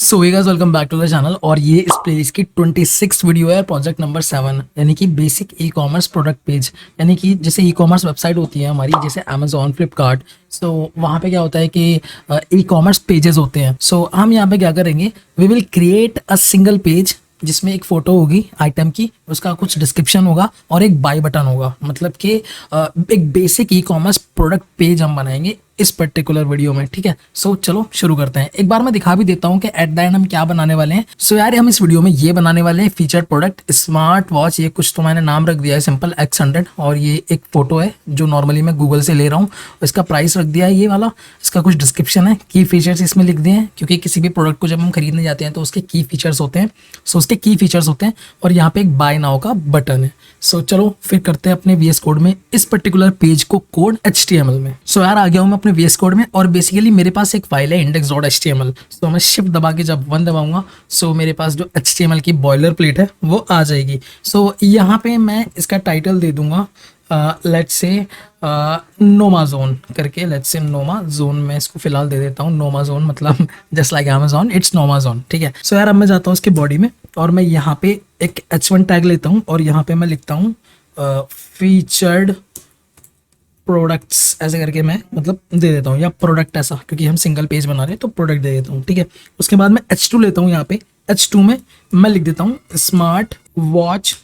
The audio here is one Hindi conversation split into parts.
So guys welcome back to the channel. और ये इस प्लेलिस्ट की 26 वीडियो है, प्रोजेक्ट नंबर 7, यानी कि basic e commerce product page. यानी कि जैसे ई कॉमर्स वेबसाइट होती है हमारी, जैसे अमेजोन, फ्लिपकार्ट। सो वहाँ पे क्या होता है कि ई कॉमर्स पेजेस होते हैं। सो हम यहाँ पे क्या करेंगे, we will create a single page जिसमें एक फोटो होगी आइटम की, उसका कुछ डिस्क्रिप्शन होगा और एक बाय बटन होगा। मतलब कि एक basic e commerce product page हम बनाएंगे इस पर्टिकुलर वीडियो में। ठीक है, सो चलो शुरू करते हैं। एक बार मैं दिखा भी देता हूँ कि एट द एंड हम क्या बनाने वाले हैं। सो यार हम इस वीडियो में ये बनाने वाले हैं फीचर्ड प्रोडक्ट स्मार्ट वॉच। ये कुछ तो मैंने नाम रख दिया है सिंपल X100, और ये एक फोटो है जो नॉर्मली मैं गूगल से ले रहा हूँ। इसका प्राइस रख दिया है ये वाला। इसका कुछ डिस्क्रिप्शन है, की फीचर्स इसमें लिख दिए हैं, क्योंकि किसी भी प्रोडक्ट को जब हम खरीदने जाते हैं तो उसके की फीचर्स होते हैं। सो उसके की फीचर्स होते हैं, और यहाँ पे एक बाय नाउ का बटन है। सो चलो फिर करते हैं अपने VS कोड में इस पर्टिकुलर पेज को कोड HTML में। सो यार आ गया हूँ मैं अपने VS कोड में, और बेसिकली मेरे पास एक फाइल है index.html। सो मैं शिफ्ट दबा के जब 1 दबाऊंगा, सो मेरे पास जो HTML की बॉयलर प्लेट है वो आ जाएगी। सो यहाँ पे मैं इसका टाइटल दे दूंगा लेट्स से नोमा जोन करके। लेट्स से नोमा जोन मैं इसको फिलहाल दे देता हूँ। नोमा जोन मतलब just like Amazon, it's Noma zone. ठीक है, सो यार अब मैं जाता हूँ इसके बॉडी में, और मैं यहाँ पे एक H1 टैग लेता हूँ, और यहाँ पे मैं लिखता हूँ फीचर्ड प्रोडक्ट्स ऐसे करके मैं मतलब दे देता हूँ, या प्रोडक्ट ऐसा, क्योंकि हम सिंगल पेज बना रहे हैं तो प्रोडक्ट दे देता हूँ। ठीक है, उसके बाद मैं H2 लेता हूँ। यहाँ पे H2 में मैं लिख देता हूँ स्मार्ट वॉच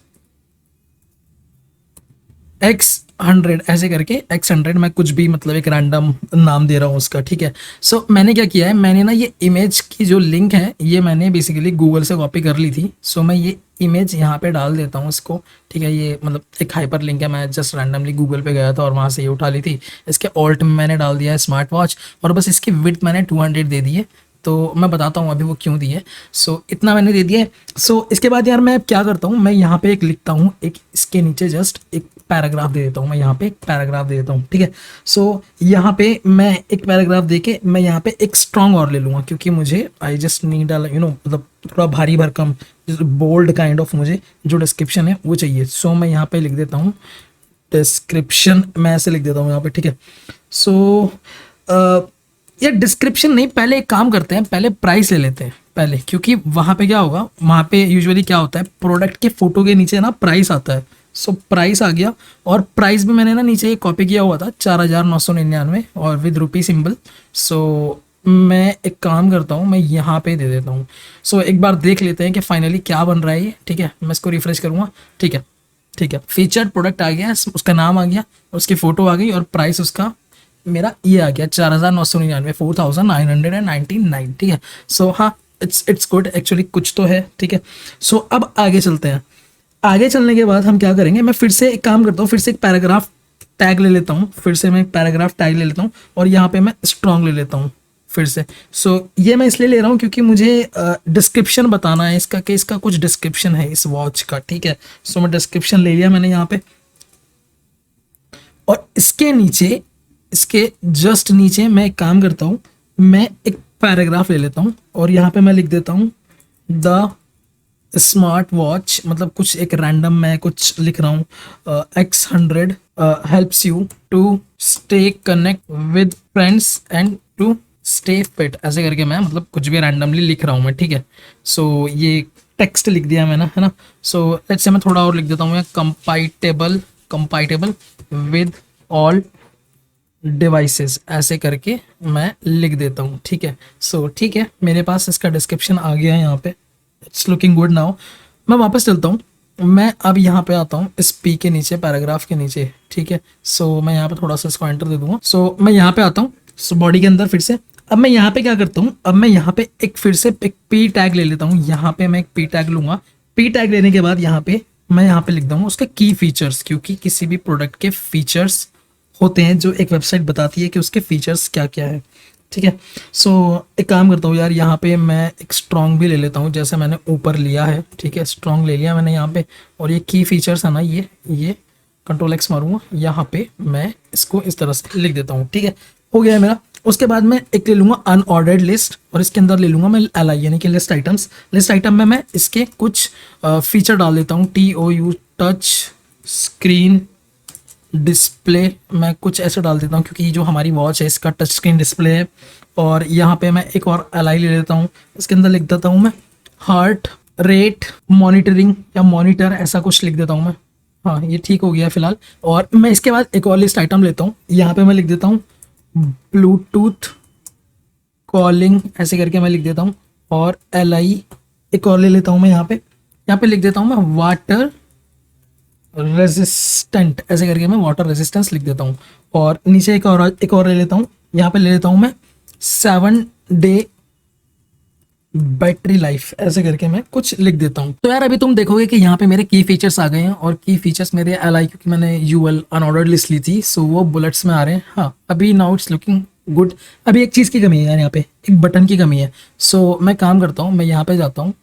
X100 ऐसे करके। X100 मैं कुछ भी मतलब एक रैंडम नाम दे रहा हूँ उसका। ठीक है, सो मैंने क्या किया है, मैंने ना ये इमेज की जो लिंक है ये मैंने बेसिकली गूगल से कॉपी कर ली थी। सो मैं ये इमेज यहाँ पे डाल देता हूँ इसको। ठीक है, ये मतलब एक हाइपर लिंक है, मैं जस्ट रैंडमली गूगल पे गया था और वहाँ से ये उठा ली थी। इसके ऑल्ट में मैंने डाल दिया है स्मार्ट वॉच, और बस इसकी विड्थ मैंने 200 दे दी है। तो मैं बताता हूँ अभी वो क्यों दी है। सो इतना मैंने दे दिया है। सो इसके बाद यार मैं क्या करता हूँ, मैं यहाँ पे एक लिखता हूँ, एक इसके नीचे जस्ट एक पैराग्राफ दे देता हूँ। मैं यहाँ पे एक पैराग्राफ दे देता हूँ। ठीक है, सो यहाँ पे मैं एक पैराग्राफ दे के मैं यहाँ पे एक स्ट्रॉन्ग और ले लूँगा, क्योंकि मुझे आई जस्ट नीड मतलब थोड़ा भारी भरकम बोल्ड काइंड ऑफ मुझे जो डिस्क्रिप्शन है वो चाहिए। सो मैं यहाँ पे लिख देता हूँ डिस्क्रिप्शन, मैं ऐसे लिख देता हूँ यहाँ पे। ठीक है, सो ये डिस्क्रिप्शन नहीं, पहले एक काम करते हैं, पहले प्राइस ले लेते हैं पहले, क्योंकि वहाँ पे क्या होगा, वहाँ पे यूजुअली क्या होता है, प्रोडक्ट के फोटो के नीचे ना प्राइस आता है। सो प्राइस आ गया, और प्राइस भी मैंने ना नीचे कॉपी किया हुआ था 4999 और विद रुपी सिंबल। सो मैं एक काम करता हूँ, मैं यहाँ पे दे देता हूँ। सो एक बार देख लेते हैं कि फाइनली क्या बन रहा है ये। ठीक है, मैं इसको रिफ्रेश करूँगा। ठीक है, ठीक है, फीचर्ड प्रोडक्ट आ गया, उसका नाम आ गया, उसकी फ़ोटो आ गई, और प्राइस उसका मेरा ये आ गया 4999, 4999। ठीक है, सो हाँ इट्स गुड एक्चुअली, कुछ तो है। ठीक है, सो अब आगे चलते हैं। आगे चलने के बाद हम क्या करेंगे, मैं फिर से एक काम करता हूँ, फिर से एक पैराग्राफ टैग ले लेता हूँ। फिर से मैं एक पैराग्राफ टैग ले लेता हूँ, और यहाँ पे मैं स्ट्रॉन्ग ले लेता हूँ फिर से। सो ये मैं इसलिए ले रहा हूँ क्योंकि मुझे डिस्क्रिप्शन बताना है इसका, कि इसका कुछ डिस्क्रिप्शन है इस वॉच का। ठीक है, सो मैं डिस्क्रिप्शन ले लिया मैंने यहाँ पे, और इसके नीचे, इसके जस्ट नीचे मैं एक काम करता हूँ, मैं एक पैराग्राफ ले लेता हूँ, और यहाँ पे मैं लिख देता हूँ द स्मार्ट वॉच, मतलब कुछ एक रैंडम मैं कुछ लिख रहा हूँ X100 helps you to stay connect with friends and to stay fit, ऐसे करके मैं मतलब कुछ भी रैंडमली लिख रहा हूँ मैं। ठीक है, सो ये टेक्स्ट लिख दिया मैंने, है ना। सो लेट्स से मैं थोड़ा और लिख देता हूँ, कंपैटिबल विद ऑल डिवाइसेस ऐसे करके मैं लिख देता हूँ। ठीक है, सो ठीक है, मेरे पास इसका डिस्क्रिप्शन आ गया है यहाँ पे। It's looking good now. मैं वापस चलता हूँ, मैं अब यहाँ पे आता हूँ इस पी के नीचे, पैराग्राफ के नीचे। ठीक है, सो मैं यहाँ पे थोड़ा सा इसको एंटर दे दूंगा। सो मैं यहाँ पे आता हूँ, सो बॉडी के अंदर फिर से। अब मैं यहाँ पे क्या करता हूँ, अब मैं यहाँ पे एक फिर से एक पी टैग ले लेता हूँ। यहाँ पे मैं एक पी टैग लूंगा। पी टैग लेने के बाद यहाँ पे मैं यहाँ पे लिख दूंगा उसके की फीचर्स, क्योंकि किसी भी प्रोडक्ट के फीचर्स होते हैं जो एक वेबसाइट बताती है कि उसके फीचर्स क्या क्या है। ठीक है, सो एक काम करता हूँ यार, यहाँ पे मैं एक स्ट्रॉन्ग भी ले लेता हूँ, जैसे मैंने ऊपर लिया है। ठीक है, स्ट्रॉन्ग ले लिया मैंने यहाँ पे, और ये की फीचर्स है ना, ये Ctrl+X मारूंगा, यहाँ पे मैं इसको इस तरह से लिख देता हूँ। ठीक है, हो गया है मेरा। उसके बाद मैं एक ले लूँगा अनऑर्डर्ड लिस्ट, और इसके अंदर ले लूँगा मैं LI यानी कि लिस्ट आइटम्स। लिस्ट आइटम में मैं इसके कुछ फीचर डाल देता हूँ, TOU टच स्क्रीन डिस्प्ले, मैं कुछ ऐसे डाल देता हूँ, क्योंकि जो हमारी वॉच है इसका टच स्क्रीन डिस्प्ले है। और यहाँ पे मैं एक और LI ले लेता हूँ, इसके अंदर लिख देता हूँ मैं हार्ट रेट मॉनिटरिंग या मॉनिटर, ऐसा कुछ लिख देता हूँ मैं। हाँ, ये ठीक हो गया फिलहाल। और मैं इसके बाद एक और लिस्ट आइटम लेता हूँ, यहाँ पे मैं लिख देता हूँ ब्लूटूथ कॉलिंग, ऐसे करके मैं लिख देता हूँ। और LI एक और ले लेता हूँ मैं, यहाँ पे लिख देता हूँ मैं वाटर रेजिस्टेंट, ऐसे करके मैं वाटर रेजिस्टेंस लिख देता हूँ। और नीचे एक और ले लेता हूँ, यहाँ पे ले लेता हूँ मैं 7 डे बैटरी लाइफ, ऐसे करके मैं कुछ लिख देता हूँ। तो यार अभी तुम देखोगे कि यहाँ पे मेरे की फीचर्स आ गए हैं, और की फीचर्स मेरे LI, क्योंकि मैंने UL अनऑर्डर्ड लिस्ट ली थी, सो वो बुलेट्स में आ रहे हैं। हाँ, अभी नाउ इट्स लुकिंग गुड। अभी एक चीज़ की कमी है यार, यहाँ पे एक बटन की कमी है। सो मैं काम करता हूँ, मैं यहाँ पे जाता हूँ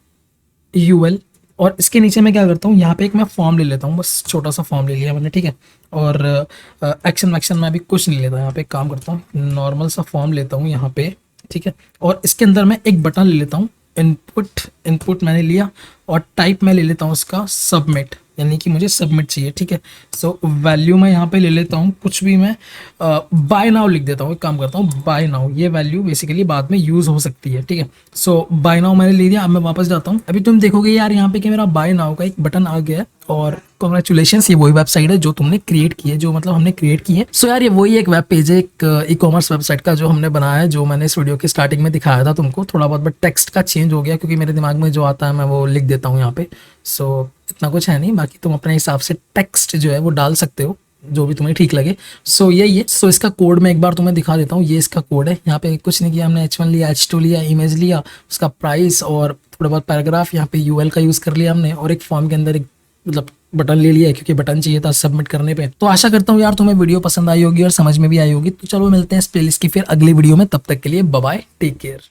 UL, और इसके नीचे मैं क्या करता हूँ, यहाँ पे एक मैं फॉर्म ले लेता हूँ, बस छोटा सा फॉर्म ले लिया मैंने, ठीक है। और एक्शन वैक्शन में अभी कुछ नहीं लेता, यहाँ पे एक काम करता हूँ, नॉर्मल सा फॉर्म लेता हूँ यहाँ पे, ठीक है। और इसके अंदर मैं एक बटन ले लेता हूँ, इनपुट मैंने लिया, और टाइप मैं ले लेता हूँ इसका सबमिट, यानी कि मुझे सबमिट चाहिए, ठीक है। सो वैल्यू मैं यहाँ पे ले लेता हूँ कुछ भी, मैं बाय नाउ लिख देता हूँ। एक काम करता हूँ, बाय नाउ, ये वैल्यू बेसिकली बाद में यूज़ हो सकती है, ठीक है। सो बाय नाउ मैंने ले लिया। अब मैं वापस जाता हूँ, अभी तुम देखोगे यार यहाँ पे कि मेरा बाय नाउ का एक बटन आ गया है, और कॉन्ग्रेचुलेशंस, ये वही वेबसाइट है जो तुमने क्रिएट की है, जो मतलब हमने क्रिएट की है। सो यार ये वही एक वेब पेज है, एक ई-कॉमर्स वेबसाइट का जो हमने बनाया है, जो मैंने इस वीडियो की स्टार्टिंग में दिखाया था तुमको। थोड़ा बहुत बट टेक्स्ट का चेंज हो गया, क्योंकि मेरे दिमाग में जो आता है मैं वो लिख देता हूँ यहाँ पे। सो इतना कुछ है नहीं, बाकी तुम अपने हिसाब से टेक्स्ट जो है वो डाल सकते हो, जो भी तुम्हें ठीक लगे। सो यही है। सो इसका कोड मैं एक बार तुम्हें दिखा देता हूँ, ये इसका कोड है। यहाँ पे कुछ नहीं किया हमने, H1 लिया, H2 लिया, इमेज लिया, उसका प्राइस और थोड़ा बहुत पैराग्राफ, यहाँ पे UL का यूज़ कर लिया हमने, और एक फॉर्म के अंदर एक मतलब बटन ले लिया है, क्योंकि बटन चाहिए था सबमिट करने पे। तो आशा करता हूँ यार तुम्हें वीडियो पसंद आई होगी और समझ में भी आई होगी। तो चलो मिलते हैं इस प्लेलिस्ट की फिर अगली वीडियो में, तब तक के लिए बाय बाय, टेक केयर।